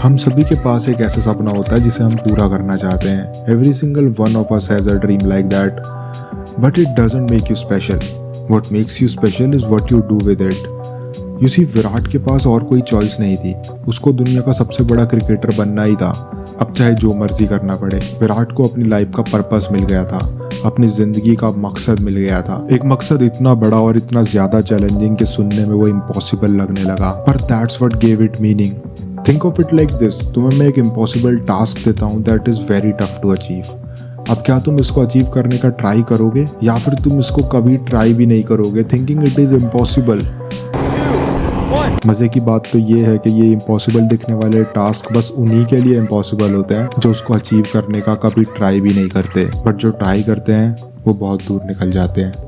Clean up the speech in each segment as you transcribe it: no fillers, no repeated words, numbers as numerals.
हम सभी के पास एक ऐसा सपना होता है जिसे हम पूरा करना चाहते हैं। Every single one of us has a dream like that, but it doesn't make you special. What makes you special is what you do with it. You see, Virat के पास और कोई चॉइस नहीं थी, उसको दुनिया का सबसे बड़ा क्रिकेटर बनना ही था। अब चाहे जो मर्जी करना पड़े। विराट को अपनी लाइफ का पर्पस मिल गया था, अपनी जिंदगी का मकसद मिल गया था। एक मकसद इतना बड़ा और इतना ज्यादा चैलेंजिंग कि सुनने में वो इम्पॉसिबल लगने लगा, पर that's what gave it meaning. Think of it like this, तुम्हें मैं एक इम्पॉसिबल टास्क देता हूँ that is very tough to achieve. अब क्या तुम इसको अचीव करने का ट्राई करोगे या फिर तुम इसको कभी ट्राई भी नहीं करोगे, थिंकिंग इट इज इम्पॉसिबल। मजे की बात तो ये है कि ये इम्पॉसिबल दिखने वाले टास्क बस उन्हीं के लिए इम्पॉसिबल होते हैं जो उसको अचीव करने का कभी ट्राई भी नहीं करते, बट जो ट्राई करते हैं वो बहुत दूर निकल जाते हैं।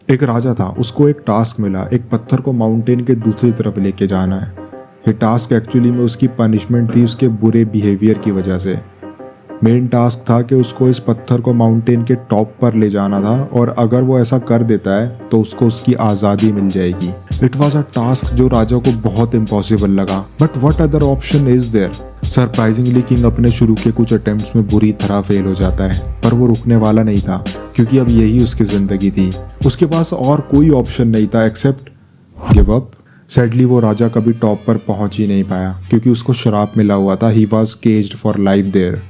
एक राजा था, उसको एक टास्क मिला, एक पत्थर को माउंटेन के दूसरी तरफ लेके जाना है। ये टास्क एक्चुअली में उसकी पनिशमेंट थी उसके बुरे बिहेवियर की वजह से। मेन टास्क था कि उसको इस पत्थर को माउंटेन के टॉप पर ले जाना था और अगर वो ऐसा कर देता है तो उसको उसकी आज़ादी मिल जाएगी। इट वॉज अ टास्क जो राजा को बहुत इम्पॉसिबल लगा, but what other option is there. Surprisingly king अपने शुरू के कुछ अटेम्प्ट्स में बुरी तरह फेल हो जाता है, पर वो रुकने वाला नहीं था क्योंकि अब यही उसकी जिंदगी थी। उसके पास और कोई ऑप्शन नहीं था एक्सेप्ट गिव अप। सैडली वो राजा कभी टॉप पर पहुंच ही नहीं पाया क्योंकि उसको श्राप मिला हुआ था। He was caged for life there.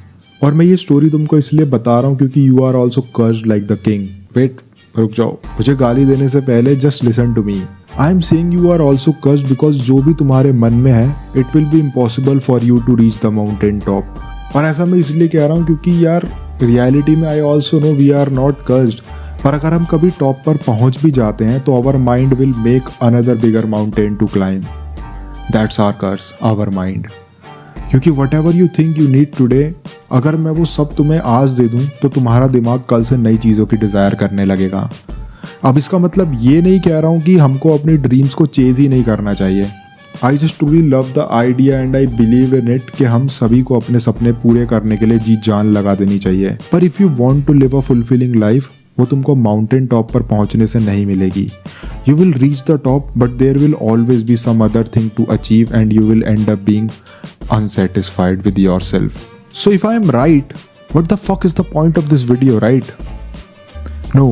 और मैं ये स्टोरी तुमको इसलिए बता रहा हूँ क्योंकि you are also cursed like the king. Wait, रुक जाओ, मुझे गाली देने से पहले just listen to me. I am saying you are also cursed because जो भी तुम्हारे मन में है it will be impossible for you to reach the mountain top. और ऐसा मैं इसलिए कह रहा हूँ क्योंकि यार रियलिटी में I also know we are not cursed, पर अगर हम कभी टॉप पर पहुंच भी जाते हैं तो our mind will make another bigger mountain to climb. That's our curse, our mind. क्योंकि whatever you think you need today, अगर मैं वो सब तुम्हें आज दे दूं तो तुम्हारा दिमाग कल से नई चीज़ों की डिज़ायर करने लगेगा। अब इसका मतलब ये नहीं कह रहा हूँ कि हमको अपनी ड्रीम्स को चेज ही नहीं करना चाहिए। I just truly love the idea and I believe in it कि हम सभी को अपने सपने पूरे करने के लिए जी जान लगा देनी चाहिए। पर if you want to live a fulfilling life, वो तुमको माउंटेन टॉप पर पहुंचने से नहीं मिलेगी। You will reach the top but there will always be some other thing to achieve and you will end up being unsatisfied with yourself. So if I am right, what the fuck is the point of this video, right? No,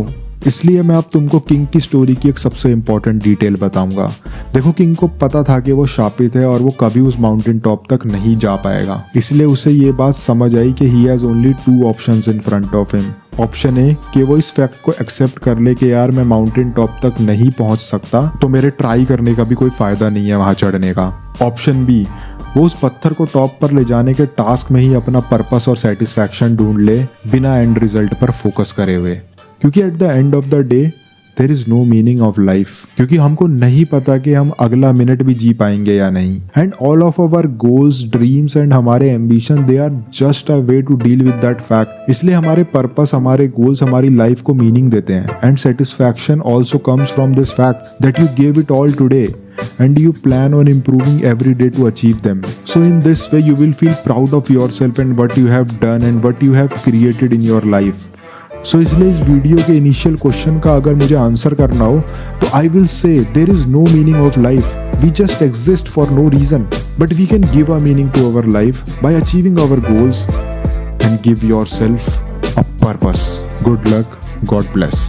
इसलिए मैं अब तुमको king की story की एक सबसे important detail बताऊंगा। देखो, किंग को पता था कि वो शापित है और वो कभी उस माउंटेन टॉप तक नहीं जा पाएगा, इसलिए उसे ये बात समझ आई कि he has only 2 options in front of him. Option A कि वो इस फैक्ट को एक्सेप्ट कर ले कि यार मैं माउंटेन टॉप तक नहीं पहुंच सकता तो मेरे ट्राई करने का भी कोई फायदा नहीं है वहां चढ़ने का। ऑप्शन बी, वो उस पत्थर को टॉप पर ले जाने के टास्क में ही अपना पर्पस और सेटिस्फैक्शन ढूंढ ले बिना एंड रिजल्ट पर फोकस करे हुए। क्योंकि at the end of the day there is no meaning of life, क्योंकि हमको नहीं पता कि हम अगला मिनट भी जी पाएंगे या नहीं। And all of our goals, dreams and हमारे ambition, they are just a way to deal with that fact. इसलिए हमारे पर्पस, हमारे गोल्स हमारी लाइफ को मीनिंग देते हैं। And satisfaction also comes from this fact that you gave it all today and you plan on improving every day to achieve them. So in this way you will feel proud of yourself and what you have done and what you have created in your life. So इसलिए इस video के initial question का अगर मुझे answer करना हो तो I will say there is no meaning of life. We just exist for no reason. But we can give a meaning to our life by achieving our goals and give yourself a purpose. Good luck. God bless.